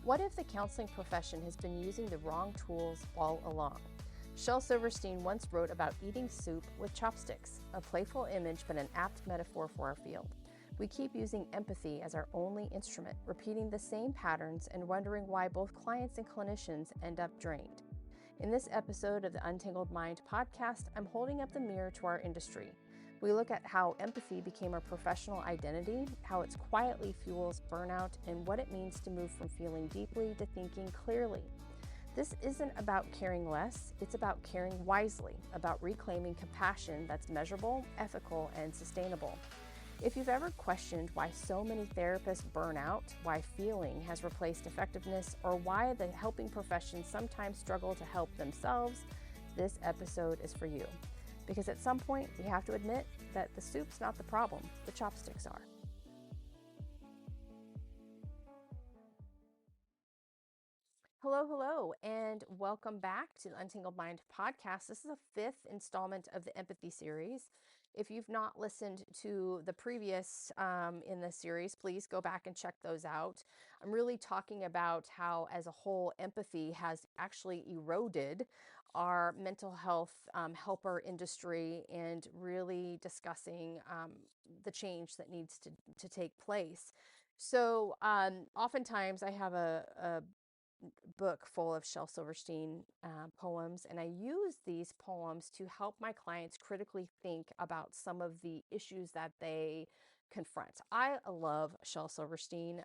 What if the counseling profession has been using the wrong tools all along? Shel Silverstein once wrote about eating soup with chopsticks, a playful image but an apt metaphor for our field. We keep using empathy as our only instrument, repeating the same patterns and wondering why both clients and clinicians end up drained. In this episode of the Untangled Mind podcast, I'm holding up the mirror to our industry. We look at how empathy became a professional identity, how it quietly fuels burnout, and what it means to move from feeling deeply to thinking clearly. This isn't about caring less, it's about caring wisely, about reclaiming compassion that's measurable, ethical, and sustainable. If you've ever questioned why so many therapists burn out, why feeling has replaced effectiveness, or why the helping professions sometimes struggle to help themselves, this episode is for you. Because at some point, we have to admit that the soup's not the problem, the chopsticks are. Hello, and welcome back to the Untangled Mind podcast. This is the fifth installment of the empathy series. If you've not listened to the previous in this series, please go back and check those out. I'm really talking about how, as a whole, empathy has actually eroded our mental health helper industry, and really discussing the change that needs to take place. So oftentimes I have a book full of Shel Silverstein poems, and I use these poems to help my clients critically think about some of the issues that they confront. I love Shel Silverstein.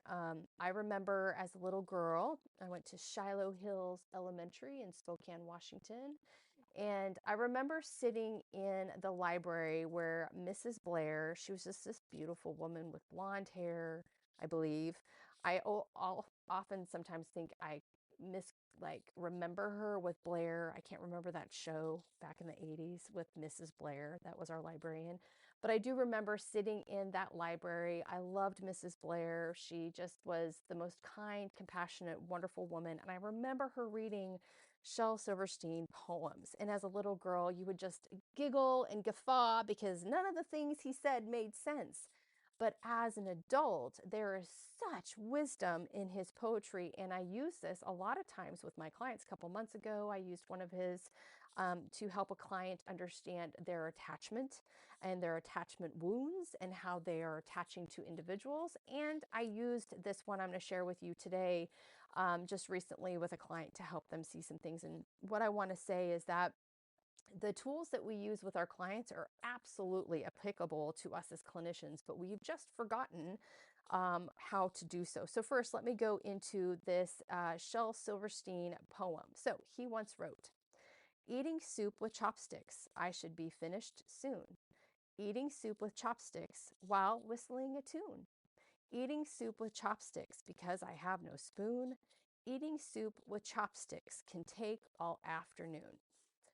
I remember as a little girl, I went to Shiloh Hills Elementary in Spokane, Washington. And I remember sitting in the library where Mrs. Blair, she was just this beautiful woman with blonde hair, I believe. I'll often sometimes think I remember her with Blair. I can't remember that show back in the 80s with Mrs. Blair. That was our librarian. But I do remember sitting in that library. I loved Mrs. Blair. She just was the most kind, compassionate, wonderful woman. And I remember her reading Shel Silverstein poems. And as a little girl, you would just giggle and guffaw because none of the things he said made sense. But as an adult, there is such wisdom in his poetry. And I use this a lot of times with my clients. A couple months ago, I used one of his to help a client understand their attachment and their attachment wounds and how they are attaching to individuals. And I used this one I'm going to share with you today just recently with a client to help them see some things. And what I want to say is that the tools that we use with our clients are absolutely applicable to us as clinicians, but we've just forgotten how to do so. So first, let me go into this Shel Silverstein poem. So he once wrote, "Eating soup with chopsticks, I should be finished soon. Eating soup with chopsticks while whistling a tune. Eating soup with chopsticks because I have no spoon. Eating soup with chopsticks can take all afternoon."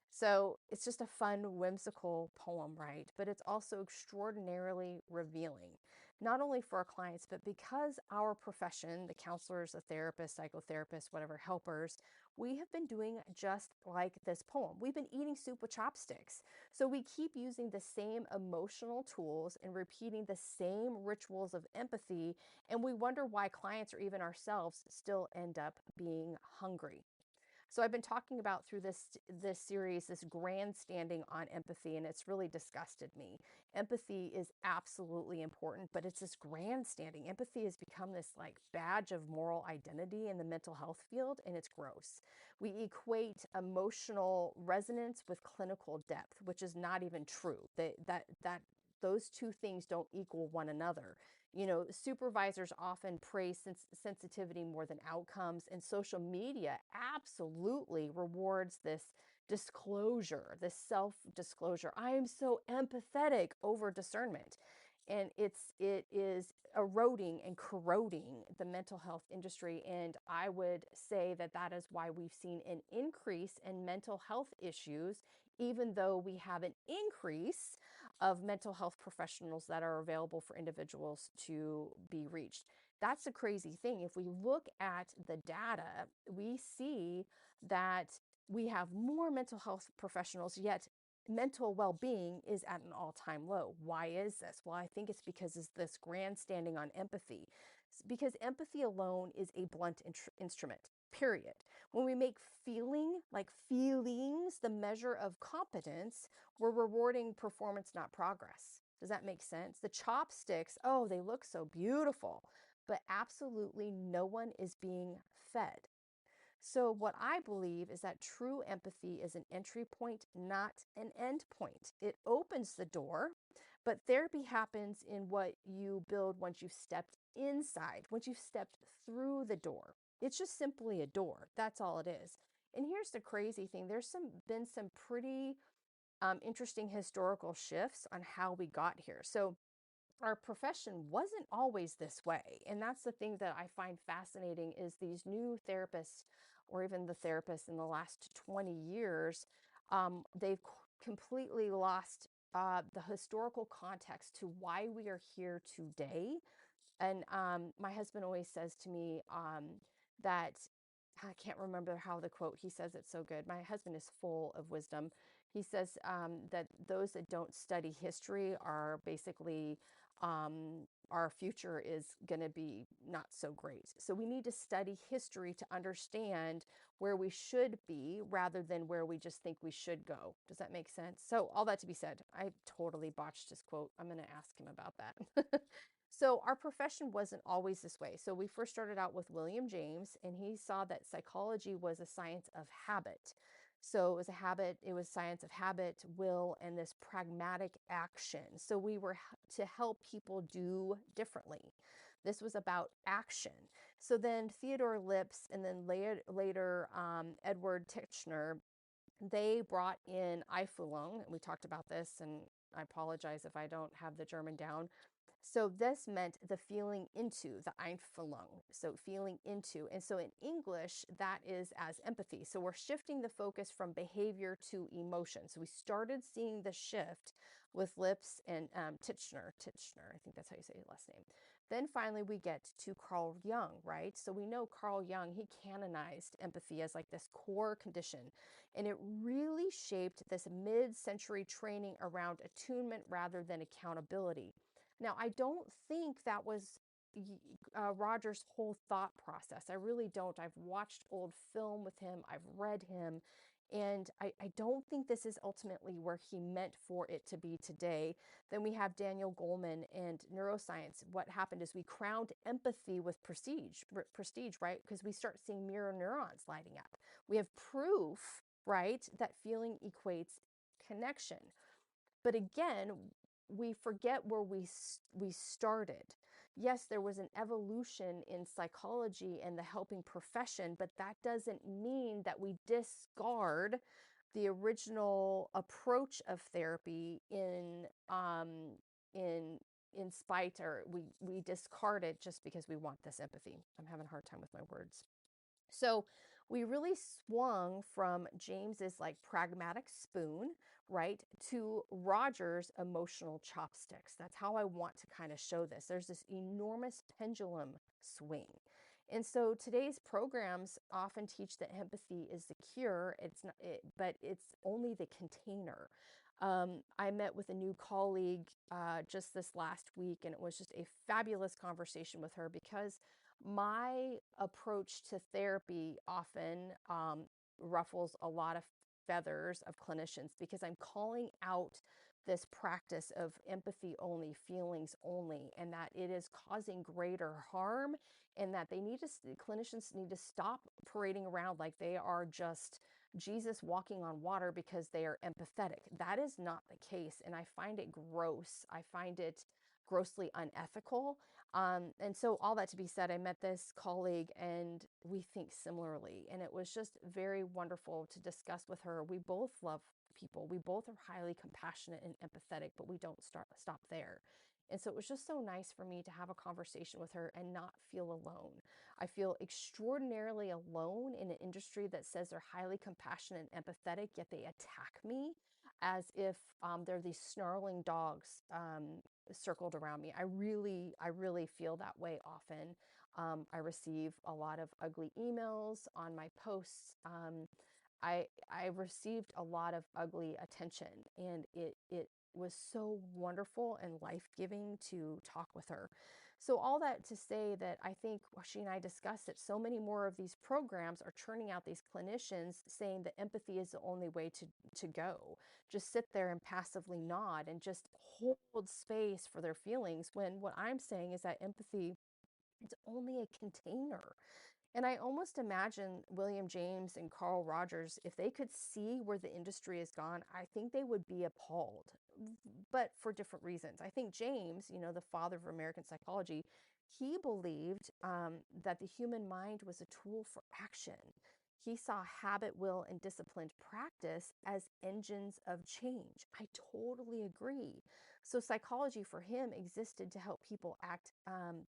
So it's just a fun, whimsical poem, right? But it's also extraordinarily revealing, not only for our clients, but because our profession, the counselors, the therapists, psychotherapists, whatever, helpers, we have been doing just like this poem. We've been eating soup with chopsticks. So we keep using the same emotional tools and repeating the same rituals of empathy. And we wonder why clients or even ourselves still end up being hungry. So I've been talking about through this series, this grandstanding on empathy, and it's really disgusted me. Empathy is absolutely important, but it's this grandstanding. Empathy has become this like badge of moral identity in the mental health field, and it's gross. We equate emotional resonance with clinical depth, which is not even true. That those two things don't equal one another. You know, supervisors often praise sensitivity more than outcomes, and social media absolutely rewards this disclosure, this self-disclosure. I am so empathetic over discernment. And it is eroding and corroding the mental health industry. And I would say that that is why we've seen an increase in mental health issues, even though we have an increase of mental health professionals that are available for individuals to be reached. That's a crazy thing. If we look at the data, we see that we have more mental health professionals, yet mental well-being is at an all-time low. Why is this? Well, I think it's because it's this grandstanding on empathy. Because empathy alone is a blunt instrument, period. When we make feeling, like feelings, the measure of competence, we're rewarding performance, not progress. Does that make sense? The chopsticks, oh, they look so beautiful, but absolutely no one is being fed. So, what I believe is that true empathy is an entry point, not an end point. It opens the door, but therapy happens in what you build once you've stepped inside, once you've stepped through the door. It's just simply a door. That's all it is. And here's the crazy thing, been some pretty interesting historical shifts on how we got here. So, our profession wasn't always this way, and that's the thing that I find fascinating is these new therapists, or even the therapists in the last 20 years, they've completely lost the historical context to why we are here today. And my husband always says to me that, I can't remember how the quote, he says it's so good. My husband is full of wisdom. He says that those that don't study history are basically, our future is going to be not so great. So we need to study history to understand where we should be rather than where we just think we should go. Does that make sense? So, all that to be said, I totally botched his quote. I'm going to ask him about that. So our profession wasn't always this way. So we first started out with William James, and he saw that psychology was a science of habit. So it was a habit, it was science of habit, will, and this pragmatic action. So we were to help people do differently. This was about action. So then Theodore Lips and then later Edward Titchener, they brought in Einfühlung, and we talked about this, and I apologize if I don't have the German down. So this meant the feeling into, the Einfühlung, so feeling into. And so in English, that is as empathy. So we're shifting the focus from behavior to emotion. So we started seeing the shift with Lips and Titchener, I think that's how you say his last name. Then finally we get to Carl Jung, right? So we know Carl Jung, he canonized empathy as like this core condition. And it really shaped this mid-century training around attunement rather than accountability. Now, I don't think that was Roger's whole thought process. I really don't. I've watched old film with him, I've read him, and I don't think this is ultimately where he meant for it to be today. Then we have Daniel Goleman and neuroscience. What happened is we crowned empathy with prestige, right? Because we start seeing mirror neurons lighting up. We have proof, right, that feeling equates connection. But again, we forget where we started. Yes, there was an evolution in psychology and the helping profession, but that doesn't mean that we discard the original approach of therapy in in spite, or we discard it just because we want this empathy. I'm having a hard time with my words. So we really swung from James's like pragmatic spoon, right, to Roger's emotional chopsticks. That's how I want to kind of show this. There's this enormous pendulum swing. And so today's programs often teach that empathy is the cure. It's not, but it's only the container. I met with a new colleague just this last week, and it was just a fabulous conversation with her because my approach to therapy often ruffles a lot of feathers of clinicians because I'm calling out this practice of empathy only, feelings only, and that it is causing greater harm, and that clinicians need to stop parading around like they are just Jesus walking on water because they are empathetic. That is not the case, and I find it gross. I find it grossly unethical. And so all that to be said, I met this colleague and we think similarly. And it was just very wonderful to discuss with her. We both love people. We both are highly compassionate and empathetic, but we don't stop there. And so it was just so nice for me to have a conversation with her and not feel alone. I feel extraordinarily alone in an industry that says they're highly compassionate and empathetic, yet they attack me as if they're these snarling dogs circled around me. I really feel that way often. I receive a lot of ugly emails on my posts. I received a lot of ugly attention, and it was so wonderful and life-giving to talk with her. So all that to say that I think she and I discussed that so many more of these programs are churning out these clinicians saying that empathy is the only way to go. Just sit there and passively nod and just hold space for their feelings, when what I'm saying is that empathy, it's only a container. And I almost imagine William James and Carl Rogers, if they could see where the industry has gone, I think they would be appalled, but for different reasons. I think James, the father of American psychology, he believed that the human mind was a tool for action. He saw habit, will, and disciplined practice as engines of change. I totally agree. So, psychology for him existed to help people act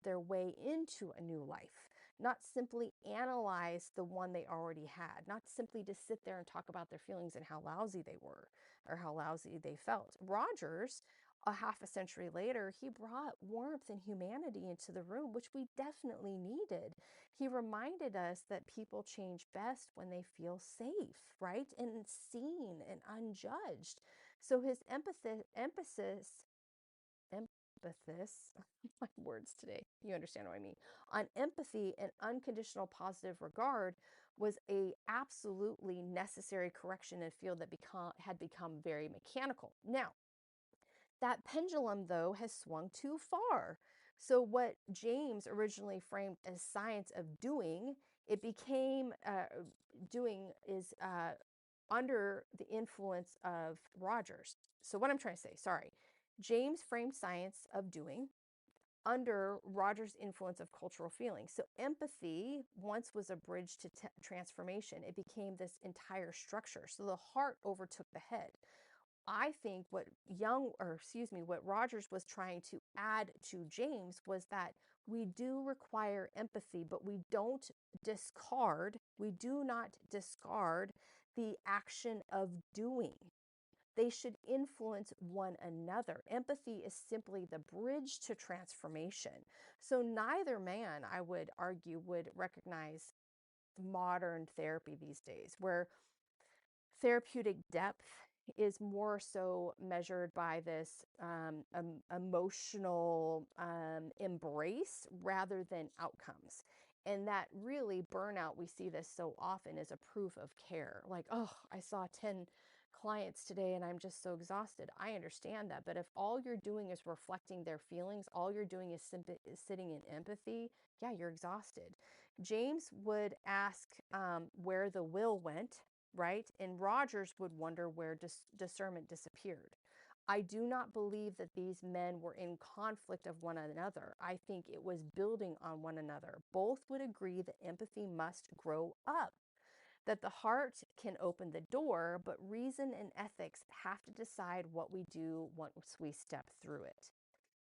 their way into a new life, not simply analyze the one they already had, not simply to sit there and talk about their feelings and how lousy they were or how lousy they felt. Rogers, a half a century later, he brought warmth and humanity into the room, which we definitely needed. He reminded us that people change best when they feel safe, right? And seen and unjudged. So his emphasis, my words today, you understand what I mean, on empathy and unconditional positive regard was a absolutely necessary correction in a field that had become very mechanical. Now, that pendulum, though, has swung too far. So, what James originally framed as science of doing, it became doing is under the influence of Rogers. So, what I'm trying to say, sorry, James framed science of doing under Rogers' influence of cultural feeling. So, empathy once was a bridge to transformation. It became this entire structure. So, the heart overtook the head. I think what Rogers was trying to add to James was that we do require empathy, but we do not discard the action of doing. They should influence one another. Empathy is simply the bridge to transformation. So neither man, I would argue, would recognize modern therapy these days, where therapeutic depth is more so measured by this emotional embrace rather than outcomes. And that really, burnout, we see this so often, is a proof of care. Like, oh, I saw 10 clients today and I'm just so exhausted. I understand that. But if all you're doing is reflecting their feelings, all you're doing is sitting in empathy, yeah, you're exhausted. James would ask where the will went, right? And Rogers would wonder where discernment disappeared. I do not believe that these men were in conflict of one another. I think it was building on one another. Both would agree that empathy must grow up, that the heart can open the door, but reason and ethics have to decide what we do once we step through it.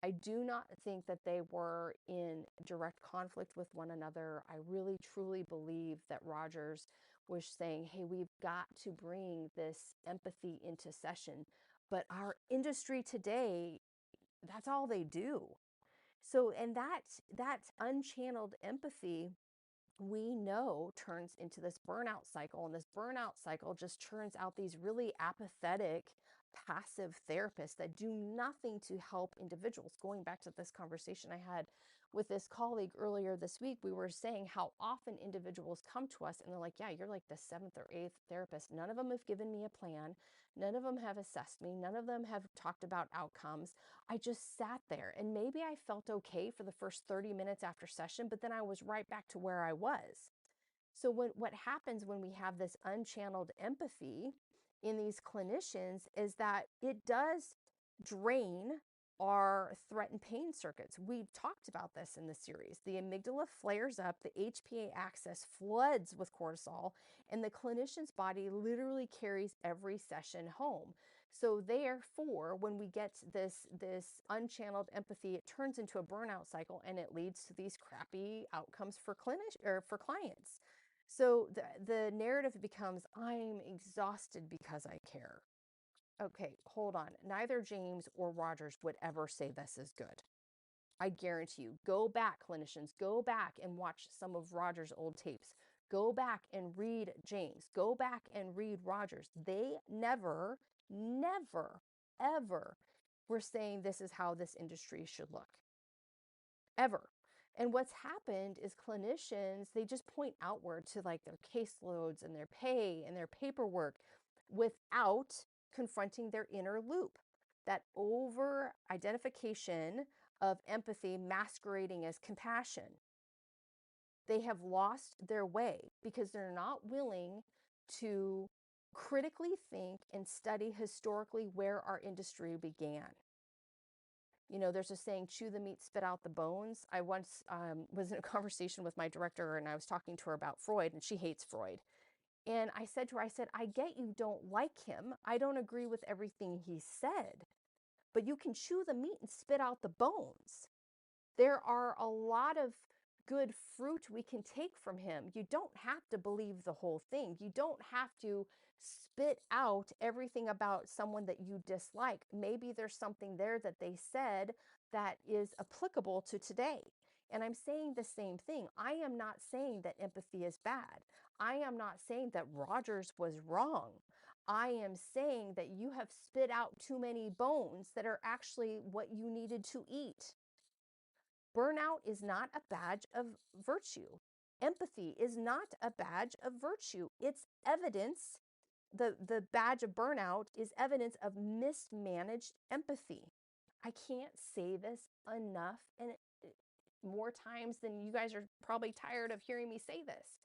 I do not think that they were in direct conflict with one another. I really truly believe that Rogers was saying, hey, we've got to bring this empathy into session. But our industry today, that's all they do. So, and that unchanneled empathy, we know, turns into this burnout cycle. And this burnout cycle just churns out these really apathetic, passive therapists that do nothing to help individuals. Going back to this conversation I had with this colleague earlier this week, we were saying how often individuals come to us and they're like, yeah, you're like the seventh or eighth therapist. None of them have given me a plan. None of them have assessed me. None of them have talked about outcomes. I just sat there and maybe I felt okay for the first 30 minutes after session, but then I was right back to where I was. So what happens when we have this unchanneled empathy in these clinicians is that it does drain our threat and pain circuits. We've talked about this in the series. The amygdala flares up, the HPA axis floods with cortisol, and the clinician's body literally carries every session home. So therefore, when we get this unchanneled empathy, it turns into a burnout cycle and it leads to these crappy outcomes for for clients. So the narrative becomes, I'm exhausted because I care. Okay, hold on. Neither James or Rogers would ever say this is good. I guarantee you. Go back, clinicians, go back and watch some of Rogers' old tapes. Go back and read James. Go back and read Rogers. They never, never, ever were saying this is how this industry should look. Ever. And what's happened is clinicians, they just point outward to like their caseloads and their pay and their paperwork without confronting their inner loop. That over identification of empathy masquerading as compassion. They have lost their way because they're not willing to critically think and study historically where our industry began. You know, there's a saying, chew the meat, spit out the bones. I once was in a conversation with my director and I was talking to her about Freud, and she hates Freud. And I said to her, I said, I get you don't like him. I don't agree with everything he said, but you can chew the meat and spit out the bones. There are a lot of good fruit we can take from him. You don't have to believe the whole thing. You don't have to spit out everything about someone that you dislike. Maybe there's something there that they said that is applicable to today. And I'm saying the same thing. I am not saying that empathy is bad. I am not saying that Rogers was wrong. I am saying that you have spit out too many bones that are actually what you needed to eat. Burnout is not a badge of virtue. Empathy is not a badge of virtue. It's evidence. The badge of burnout is evidence of mismanaged empathy. I can't say this enough and more times than you guys are probably tired of hearing me say this.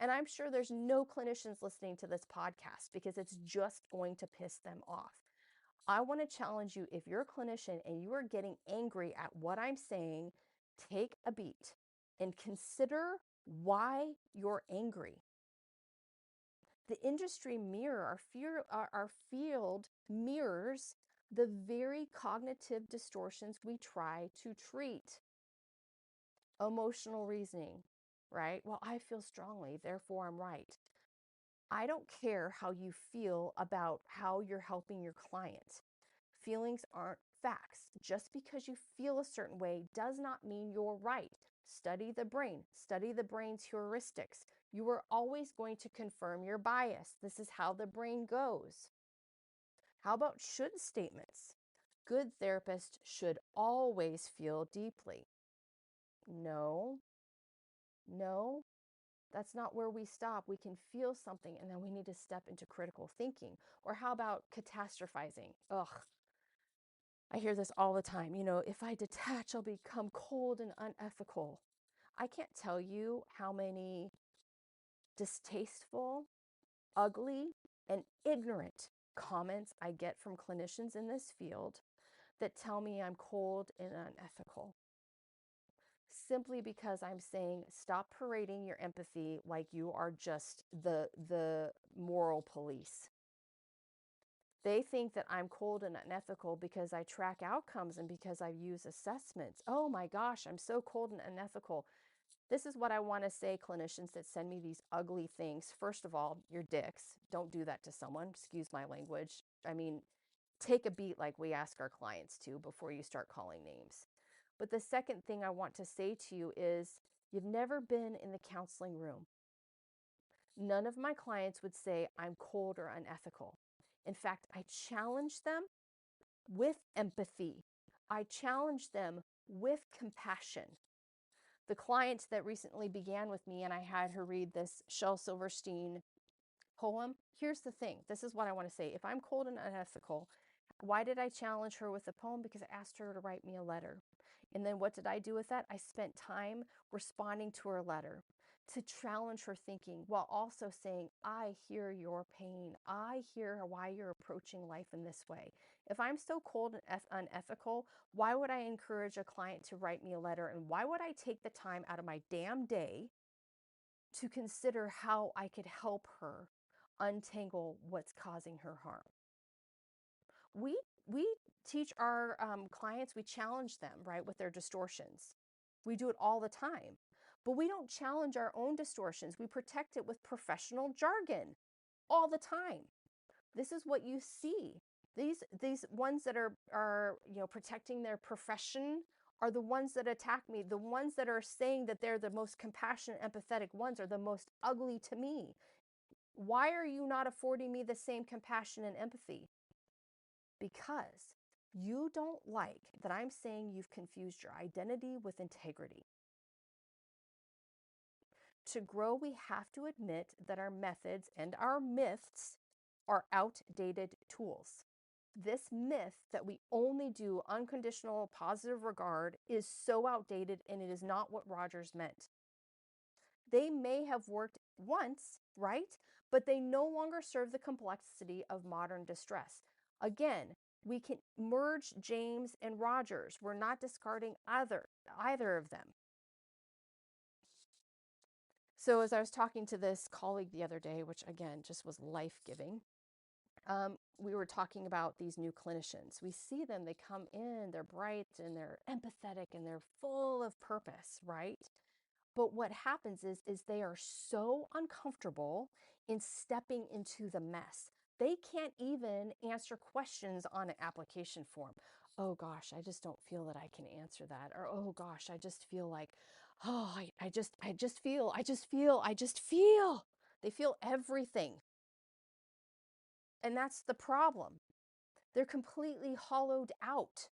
And I'm sure there's no clinicians listening to this podcast because it's just going to piss them off. I want to challenge you, if you're a clinician and you are getting angry at what I'm saying, take a beat and consider why you're angry. The industry mirror, our field mirrors the very cognitive distortions we try to treat. Emotional reasoning, right? Well, I feel strongly, therefore I'm right. I don't care how you feel about how you're helping your client. Feelings aren't facts. Just because you feel a certain way does not mean you're right. Study the brain, study the brain's heuristics. You are always going to confirm your bias. This is how the brain goes. How about should statements? Good therapists should always feel deeply. No, no, that's not where we stop. We can feel something and then we need to step into critical thinking. Or how about catastrophizing? Ugh, I hear this all the time. You know, if I detach, I'll become cold and unethical. I can't tell you how many distasteful, ugly, and ignorant comments I get from clinicians in this field that tell me I'm cold and unethical. Simply because I'm saying stop parading your empathy like you are just the moral police. They think that I'm cold and unethical because I track outcomes and because I use assessments. Oh my gosh, I'm so cold and unethical. This is what I want to say, clinicians that send me these ugly things. First of all, you're dicks. Don't do that to someone. Excuse my language. I mean, take a beat like we ask our clients to before you start calling names. But the second thing I want to say to you is you've never been in the counseling room. None of my clients would say I'm cold or unethical. In fact, I challenge them with empathy. I challenge them with compassion. The client that recently began with me and I had her read this Shel Silverstein poem. Here's the thing. This is what I want to say. If I'm cold and unethical, why did I challenge her with the poem? Because I asked her to write me a letter. And then what did I do with that? I spent time responding to her letter to challenge her thinking while also saying, I hear your pain. I hear why you're approaching life in this way. If I'm so cold and unethical, why would I encourage a client to write me a letter? And why would I take the time out of my damn day to consider how I could help her untangle what's causing her harm? We teach our clients, we challenge them, right, with their distortions. We do it all the time, but we don't challenge our own distortions. We protect it with professional jargon all the time. This is what you see. These ones that are protecting their profession are the ones that attack me. The ones that are saying that they're the most compassionate, empathetic ones are the most ugly to me. Why are you not affording me the same compassion and empathy? Because you don't like that I'm saying you've confused your identity with integrity. To grow, we have to admit that our methods and our myths are outdated tools. This myth that we only do unconditional positive regard is so outdated, and it is not what Rogers meant. They may have worked once, right? But they no longer serve the complexity of modern distress. Again, we can merge James and Rogers. We're not discarding either of them. So as I was talking to this colleague the other day, which again just was life-giving, we were talking about these new clinicians. We see them, they come in, they're bright and they're empathetic and they're full of purpose, right? But what happens is they are so uncomfortable in stepping into the mess. They can't even answer questions on an application form. Oh gosh, I just don't feel that I can answer that. Or oh gosh, I just feel like, oh, I just feel. They feel everything. And that's the problem. They're completely hollowed out.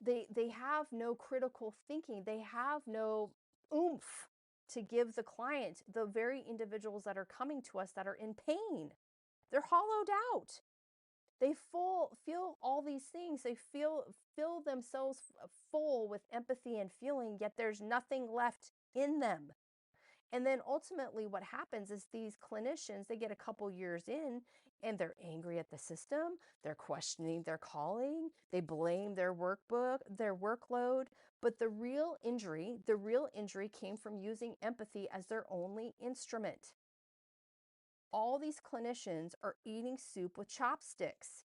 They have no critical thinking. They have no oomph to give the client, the very individuals that are coming to us that are in pain. They're hollowed out. They feel all these things. They fill themselves full with empathy and feeling, yet there's nothing left in them. And then ultimately what happens is these clinicians, they get a couple years in and they're angry at the system. They're questioning their calling. They blame their workload. But the real injury came from using empathy as their only instrument. All these clinicians are eating soup with chopsticks.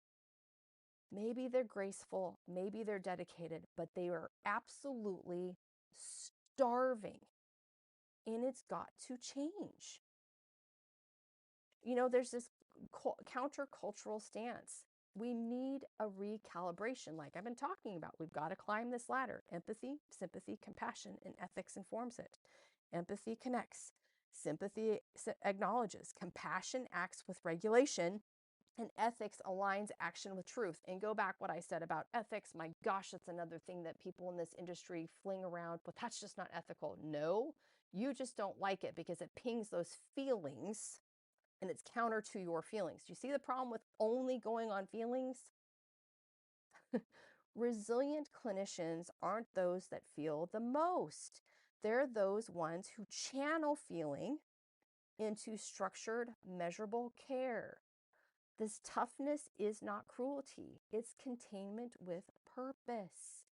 Maybe they're graceful, maybe they're dedicated, but they are absolutely starving. And it's got to change. You know, there's this countercultural stance. We need a recalibration, like I've been talking about. We've got to climb this ladder. Empathy, sympathy, compassion, and ethics informs it. Empathy connects. Sympathy acknowledges. Compassion acts with regulation. And ethics aligns action with truth. And go back what I said about ethics. My gosh, that's another thing that people in this industry fling around, but that's just not ethical. No, you just don't like it because it pings those feelings and it's counter to your feelings. Do you see the problem with only going on feelings? Resilient clinicians aren't those that feel the most. They're those ones who channel feeling into structured, measurable care. This toughness is not cruelty. It's containment with purpose.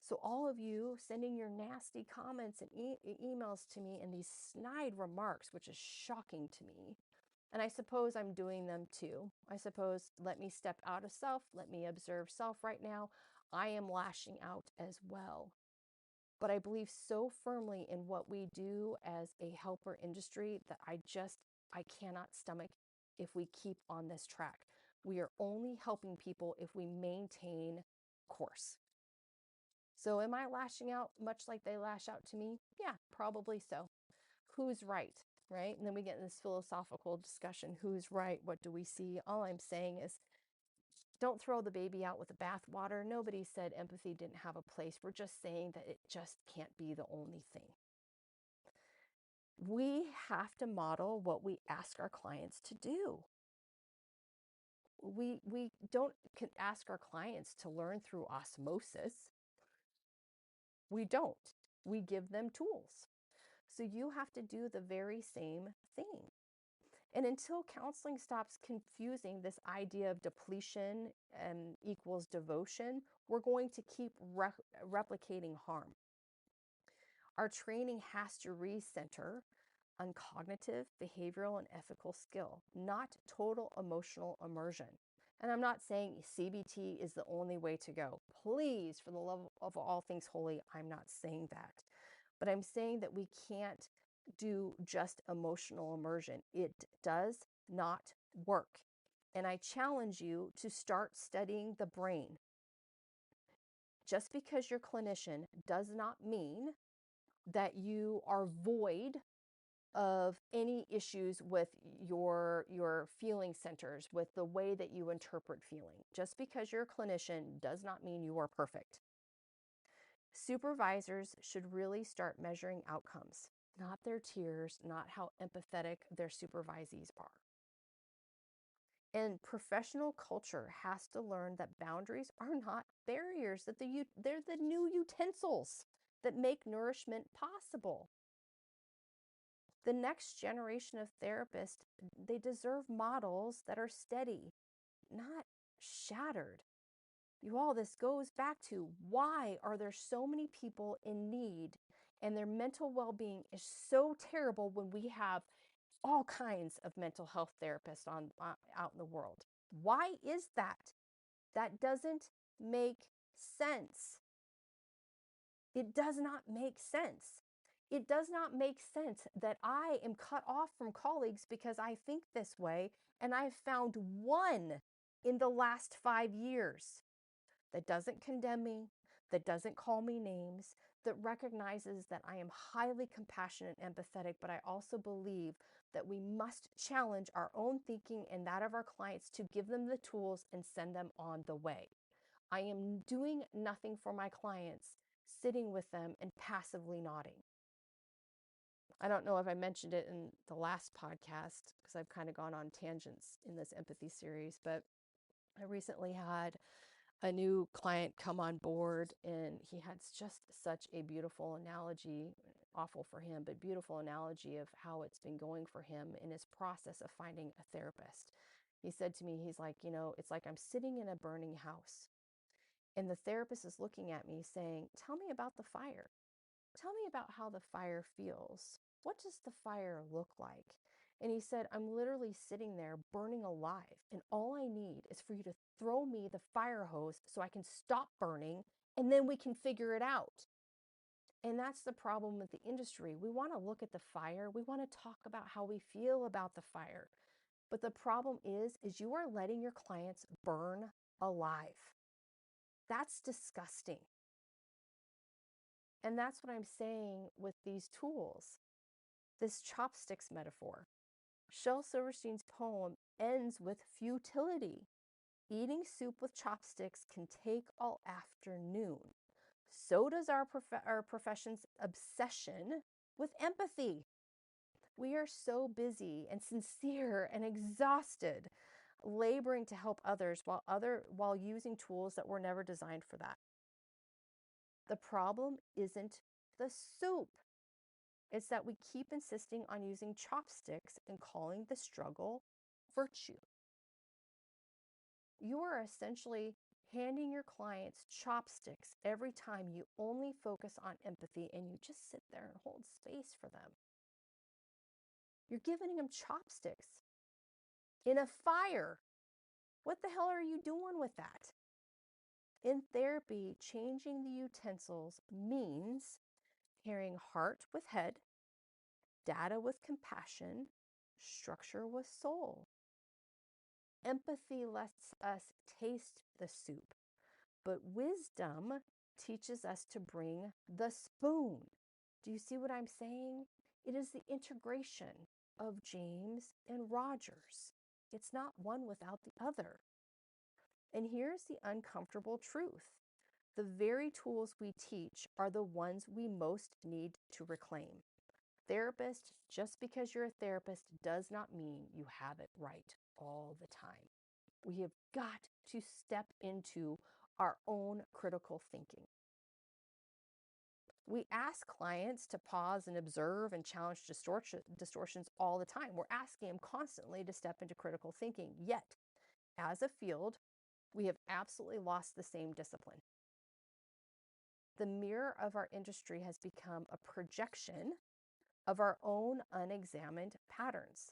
So all of you sending your nasty comments and emails to me and these snide remarks, which is shocking to me, and I suppose I'm doing them too. I suppose let me step out of self, let me observe self right now. I am lashing out as well. But I believe so firmly in what we do as a helper industry that I cannot stomach if we keep on this track. We are only helping people if we maintain course. So am I lashing out much like they lash out to me? Yeah, probably so. Who's right? Right? And then we get in this philosophical discussion. Who's right? What do we see? All I'm saying is don't throw the baby out with the bathwater. Nobody said empathy didn't have a place. We're just saying that it just can't be the only thing. We have to model what we ask our clients to do. We don't ask our clients to learn through osmosis. We don't. We give them tools. So you have to do the very same thing. And until counseling stops confusing this idea of depletion equals devotion, we're going to keep replicating harm. Our training has to recenter on cognitive, behavioral, and ethical skill, not total emotional immersion. And I'm not saying CBT is the only way to go. Please, for the love of all things holy, I'm not saying that. But I'm saying that we can't do just emotional immersion. It does not work. And I challenge you to start studying the brain. just because you're a clinician does not mean that you are void of any issues with your feeling centers, with the way that you interpret feeling. Just because you're a clinician does not mean you are perfect. Supervisors should really start measuring outcomes, not their tears, not how empathetic their supervisees are. And professional culture has to learn that boundaries are not barriers, that they're the new utensils that make nourishment possible. The next generation of therapists, they deserve models that are steady, not shattered. You all, this goes back to why are there so many people in need and their mental well-being is so terrible when we have all kinds of mental health therapists out in the world. Why is that? That doesn't make sense. It does not make sense. It does not make sense that I am cut off from colleagues because I think this way, and I've found one in the last 5 years that doesn't condemn me, that doesn't call me names, that recognizes that I am highly compassionate and empathetic, but I also believe that we must challenge our own thinking and that of our clients to give them the tools and send them on the way. I am doing nothing for my clients, sitting with them and passively nodding. I don't know if I mentioned it in the last podcast because I've kind of gone on tangents in this empathy series, but I recently had a new client come on board and he had just such a beautiful analogy, awful for him, but beautiful analogy of how it's been going for him in his process of finding a therapist. He said to me, he's like, it's like I'm sitting in a burning house and the therapist is looking at me saying, tell me about the fire. Tell me about how the fire feels. What does the fire look like? And he said, I'm literally sitting there burning alive. And all I need is for you to throw me the fire hose so I can stop burning and then we can figure it out. And that's the problem with the industry. We want to look at the fire. We want to talk about how we feel about the fire. But the problem is you are letting your clients burn alive. That's disgusting. And that's what I'm saying with these tools. This chopsticks metaphor. Shel Silverstein's poem ends with futility. Eating soup with chopsticks can take all afternoon. So does our profession's obsession with empathy. We are so busy and sincere and exhausted, laboring to help others while using tools that were never designed for that. The problem isn't the soup. It's that we keep insisting on using chopsticks and calling the struggle virtue. You are essentially handing your clients chopsticks every time you only focus on empathy and you just sit there and hold space for them. You're giving them chopsticks in a fire. What the hell are you doing with that? In therapy, changing the utensils means pairing heart with head, data with compassion, structure with soul. Empathy lets us taste the soup, but wisdom teaches us to bring the spoon. Do you see what I'm saying? It is the integration of James and Rogers. It's not one without the other. And here's the uncomfortable truth. The very tools we teach are the ones we most need to reclaim. Therapist, just because you're a therapist does not mean you have it right all the time. We have got to step into our own critical thinking. We ask clients to pause and observe and challenge distortions all the time. We're asking them constantly to step into critical thinking. Yet, as a field, we have absolutely lost the same discipline. The mirror of our industry has become a projection of our own unexamined patterns.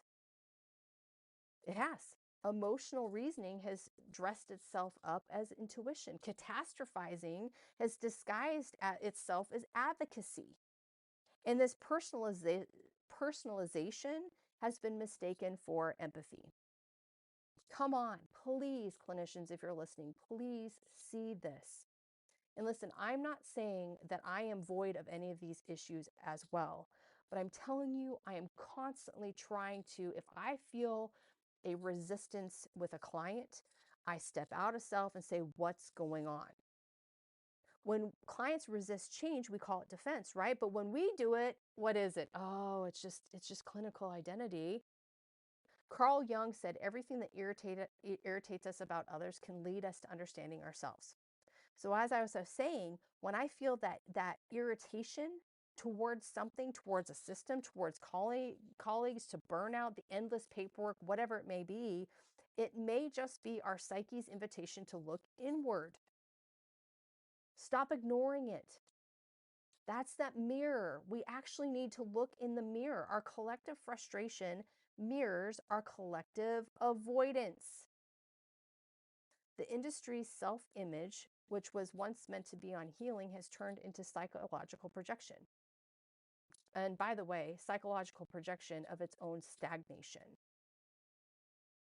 It has. Emotional reasoning has dressed itself up as intuition. Catastrophizing has disguised itself as advocacy. And this personalization has been mistaken for empathy. Come on, please, clinicians, if you're listening, please see this. And listen, I'm not saying that I am void of any of these issues as well, but I'm telling you, I am constantly trying to, if I feel a resistance with a client, I step out of self and say, what's going on? When clients resist change, we call it defense, right? But when we do it, what is it? Oh, it's just clinical identity. Carl Jung said everything that irritates us about others can lead us to understanding ourselves. So as I was saying, when I feel that irritation towards something, towards a system, towards colleagues, to burnout, the endless paperwork, whatever it may be, it may just be our psyche's invitation to look inward. Stop ignoring it. That's that mirror. We actually need to look in the mirror. Our collective frustration mirrors our collective avoidance. The industry's self-image, which was once meant to be on healing, has turned into psychological projection. And by the way, psychological projection of its own stagnation.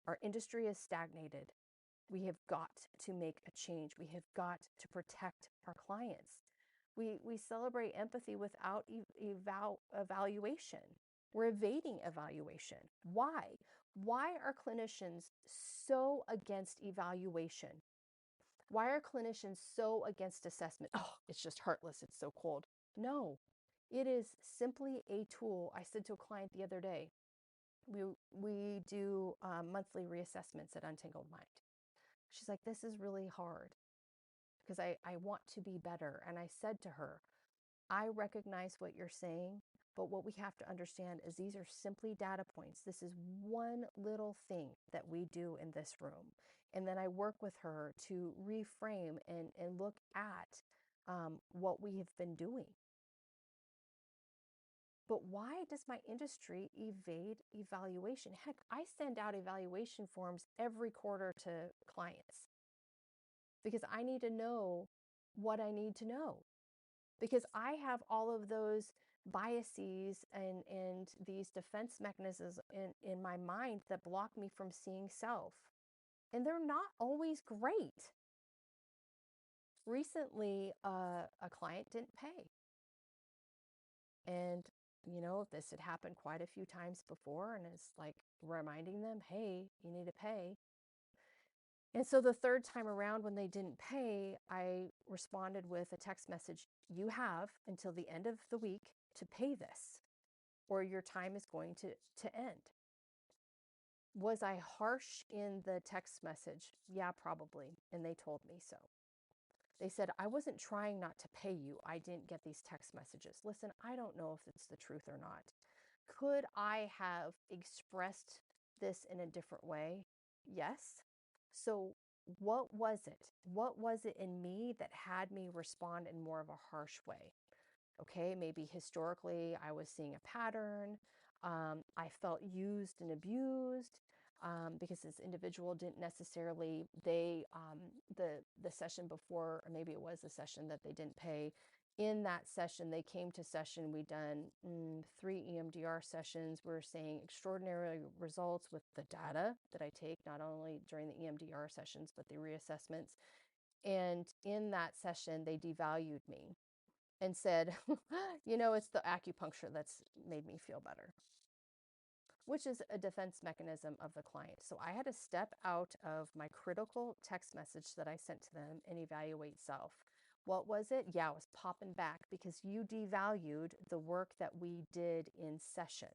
Our industry is stagnated. We have got to make a change. We have got to protect our clients. We celebrate empathy without evaluation. We're evading evaluation. Why? Why are clinicians so against evaluation? Why are clinicians so against assessment? Oh, it's just heartless. It's so cold. No, it is simply a tool. I said to a client the other day, we do monthly reassessments at Untangled Mind. She's like, this is really hard because I want to be better. And I said to her, I recognize what you're saying, but what we have to understand is these are simply data points. This is one little thing that we do in this room. And then I work with her to reframe and look at what we have been doing. But why does my industry evade evaluation? Heck, I send out evaluation forms every quarter to clients because I need to know what I need to know. Because I have all of those biases and these defense mechanisms in my mind that block me from seeing self. And they're not always great. Recently, a client didn't pay. And, this had happened quite a few times before. And it's like reminding them, hey, you need to pay. And so the third time around when they didn't pay, I responded with a text message, you have until the end of the week to pay this, or your time is going to end. Was I harsh in the text message? Yeah, probably. And they told me so. They said, I wasn't trying not to pay you. I didn't get these text messages. Listen, I don't know if it's the truth or not. Could I have expressed this in a different way? Yes. So what was it? What was it in me that had me respond in more of a harsh way? Okay, maybe historically I was seeing a pattern. I felt used and abused because this individual didn't necessarily, the session before, or maybe it was the session that they didn't pay. In that session, they came to session, we done 3 EMDR sessions. We're seeing extraordinary results with the data that I take, not only during the EMDR sessions, but the reassessments. And in that session, they devalued me and said, it's the acupuncture that's made me feel better, which is a defense mechanism of the client. So I had to step out of my critical text message that I sent to them and evaluate self. What was it? Yeah, it was popping back because you devalued the work that we did in session.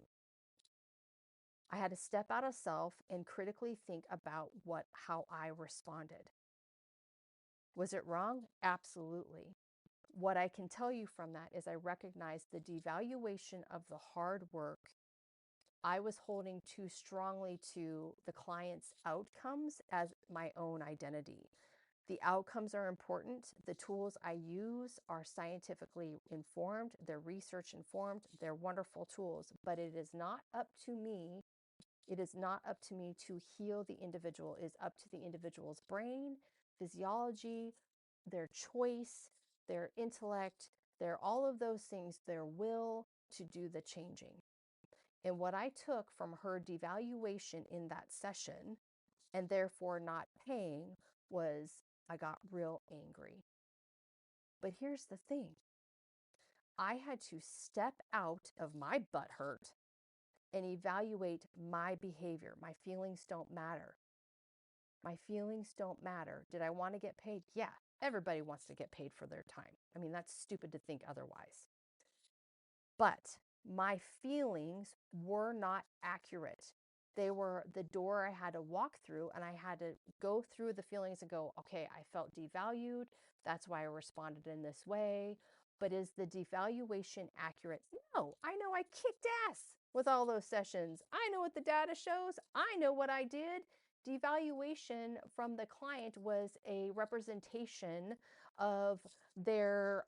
I had to step out of self and critically think about how I responded. Was it wrong? Absolutely. What I can tell you from that is I recognize the devaluation of the hard work I was holding too strongly to the client's outcomes as my own identity. The outcomes are important. The tools I use are scientifically informed, they're research informed, they're wonderful tools, but it is not up to me. It is not up to me to heal the individual. It is up to the individual's brain, physiology, their choice, their intellect, their all of those things, their will to do the changing. And what I took from her devaluation in that session and therefore not paying was I got real angry. But here's the thing. I had to step out of my butt hurt and evaluate my behavior. My feelings don't matter. My feelings don't matter. Did I want to get paid? Yeah, everybody wants to get paid for their time. I mean, that's stupid to think otherwise. But my feelings were not accurate. They were the door I had to walk through, and I had to go through the feelings and go, okay, I felt devalued. That's why I responded in this way. But is the devaluation accurate? No, I know I kicked ass with all those sessions. I know what the data shows. I know what I did. Devaluation from the client was a representation of their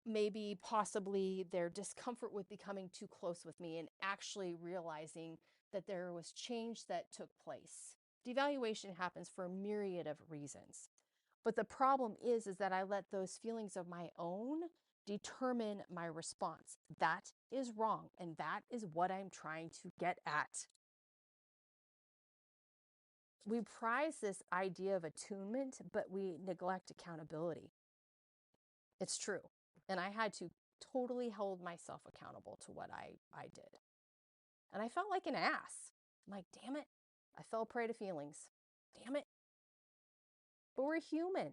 maybe possibly their discomfort with becoming too close with me and actually realizing that there was change that took place. Devaluation happens for a myriad of reasons. But the problem is that I let those feelings of my own determine my response. That is wrong. And that is what I'm trying to get at. We prize this idea of attunement, but we neglect accountability. It's true. And I had to totally hold myself accountable to what I did. And I felt like an ass. I'm like, damn it. I fell prey to feelings. Damn it. But we're human.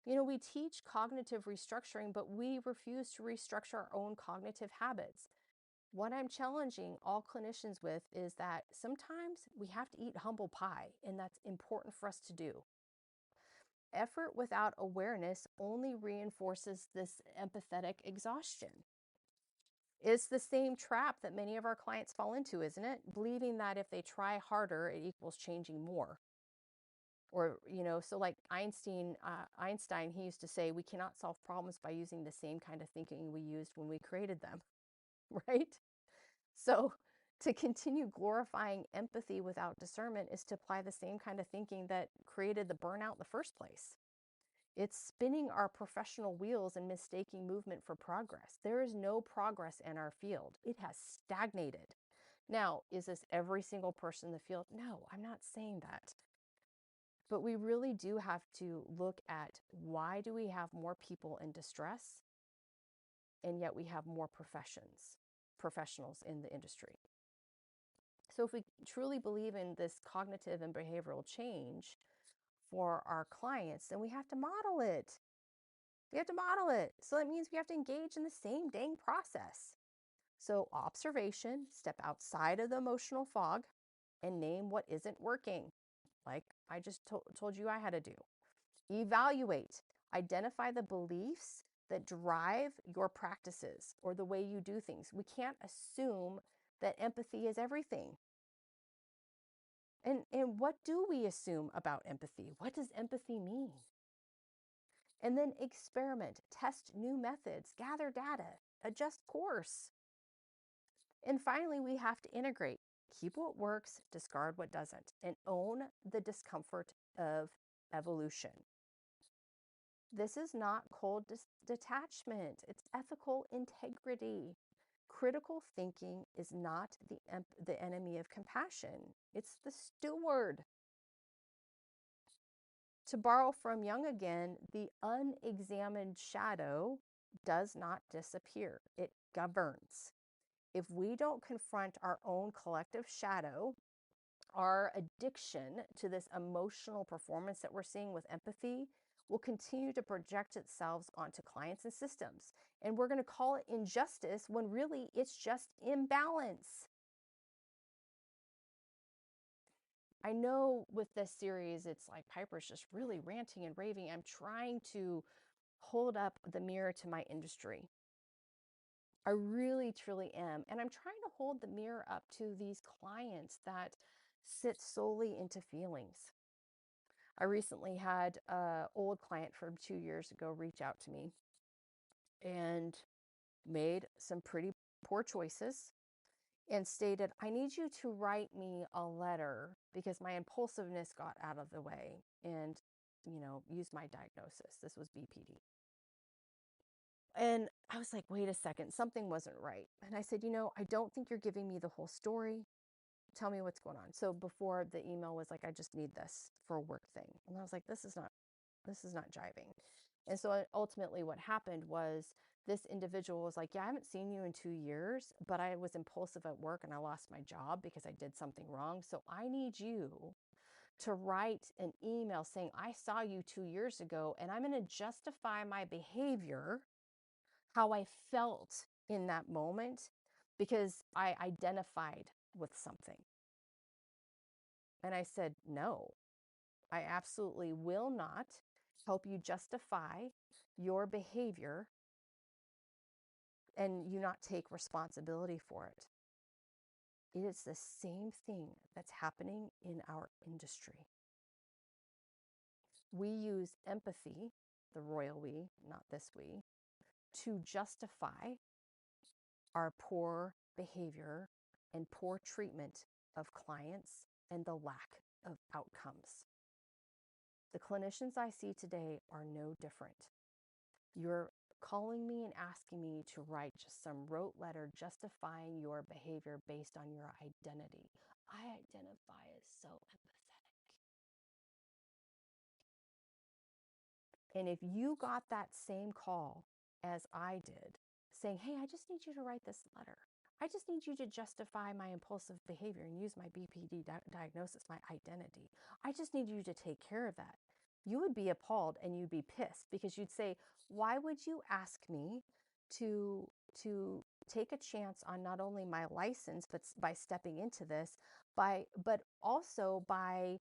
You know, we teach cognitive restructuring, but we refuse to restructure our own cognitive habits. What I'm challenging all clinicians with is that sometimes we have to eat humble pie, and that's important for us to do. Effort without awareness only reinforces this empathetic exhaustion. It's the same trap that many of our clients fall into, isn't it? Believing that if they try harder, it equals changing more. Or, you know, so like Einstein, he used to say, we cannot solve problems by using the same kind of thinking we used when we created them, right? So to continue glorifying empathy without discernment is to apply the same kind of thinking that created the burnout in the first place. It's spinning our professional wheels and mistaking movement for progress. There is no progress in our field. It has stagnated. Now, is this every single person in the field? No, I'm not saying that. But we really do have to look at why do we have more people in distress and yet we have more professionals in the industry. So if we truly believe in this cognitive and behavioral change for our clients, then we have to model it. We have to model it. So that means we have to engage in the same dang process. So observation, step outside of the emotional fog and name what isn't working. Like I just told you I had to do. Evaluate, identify the beliefs that drive your practices or the way you do things. We can't assume that empathy is everything. And what do we assume about empathy? What does empathy mean? And then experiment, test new methods, gather data, adjust course. And finally, we have to integrate, keep what works, discard what doesn't, and own the discomfort of evolution. This is not cold detachment, it's ethical integrity. Critical thinking is not the enemy of compassion, it's the steward. To borrow from Jung again, the unexamined shadow does not disappear, it governs. If we don't confront our own collective shadow, our addiction to this emotional performance that we're seeing with empathy will continue to project itself onto clients and systems. And we're going to call it injustice when really it's just imbalance. I know with this series, it's like Piper's just really ranting and raving. I'm trying to hold up the mirror to my industry. I really, truly am. And I'm trying to hold the mirror up to these clients that sit solely into feelings. I recently had an old client from 2 years ago reach out to me and made some pretty poor choices and stated, I need you to write me a letter because my impulsiveness got out of the way and, use my diagnosis. This was BPD. And I was like, wait a second, something wasn't right. And I said, I don't think you're giving me the whole story. Tell me what's going on. So before the email was like, I just need this for a work thing. And I was like, this is not jiving. And so ultimately what happened was this individual was like, yeah, I haven't seen you in 2 years, but I was impulsive at work and I lost my job because I did something wrong. So I need you to write an email saying, I saw you 2 years ago and I'm going to justify my behavior, how I felt in that moment, because I identified with something. And I said, no, I absolutely will not help you justify your behavior and you not take responsibility for it. It is the same thing that's happening in our industry. We use empathy, the royal we, not this we, to justify our poor behavior and poor treatment of clients and the lack of outcomes. The clinicians I see today are no different. You're calling me and asking me to write just some rote letter justifying your behavior based on your identity. I identify as so empathetic. And if you got that same call as I did, saying, hey, I just need you to write this letter. I just need you to justify my impulsive behavior and use my BPD diagnosis, my identity. I just need you to take care of that. You would be appalled and you'd be pissed because you'd say, why would you ask me to take a chance on not only my license, but by stepping into this, but also by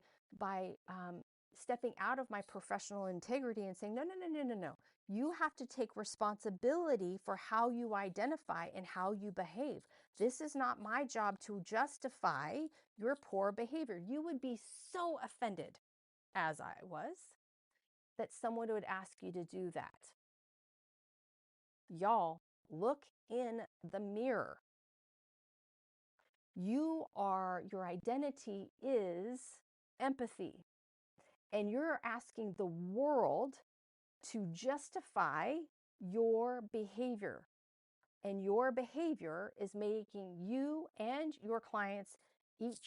stepping out of my professional integrity and saying, no. You have to take responsibility for how you identify and how you behave. This is not my job to justify your poor behavior. You would be so offended, as I was, that someone would ask you to do that. Y'all, look in the mirror. Your identity is empathy. And you're asking the world to justify your behavior. And your behavior is making you and your clients eat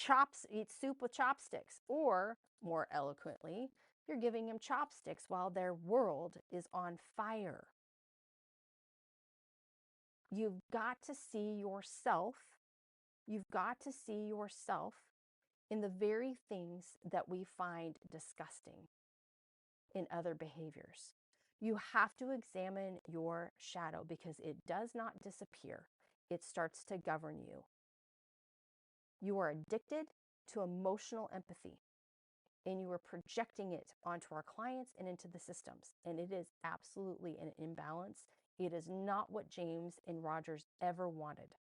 soup with chopsticks. Or, more eloquently, you're giving them chopsticks while their world is on fire. You've got to see yourself. You've got to see yourself in the very things that we find disgusting in other behaviors. You have to examine your shadow because it does not disappear. It starts to govern you. You are addicted to emotional empathy and you are projecting it onto our clients and into the systems. And it is absolutely an imbalance. It is not what James and Rogers ever wanted.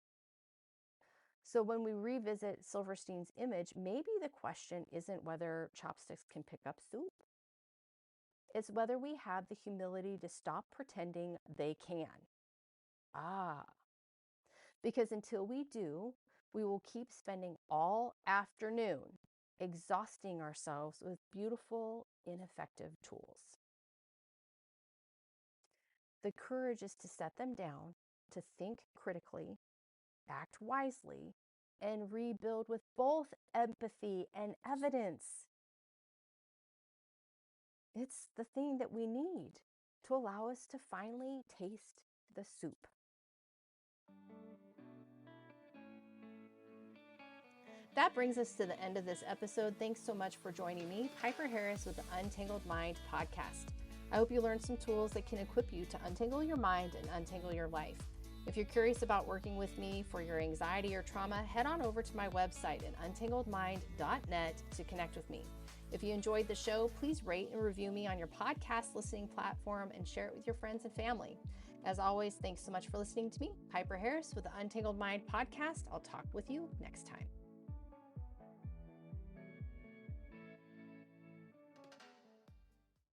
So when we revisit Silverstein's image, maybe the question isn't whether chopsticks can pick up soup. It's whether we have the humility to stop pretending they can. Because until we do, we will keep spending all afternoon exhausting ourselves with beautiful, ineffective tools. The courage is to set them down, to think critically, act wisely, and rebuild with both empathy and evidence. It's the thing that we need to allow us to finally taste the soup. That brings us to the end of this episode. Thanks so much for joining me, Piper Harris, with the Untangled Mind podcast. I hope you learned some tools that can equip you to untangle your mind and untangle your life. If you're curious about working with me for your anxiety or trauma, head on over to my website at untangledmind.net to connect with me. If you enjoyed the show, please rate and review me on your podcast listening platform and share it with your friends and family. As always, thanks so much for listening to me, Piper Harris, with the Untangled Mind podcast. I'll talk with you next time.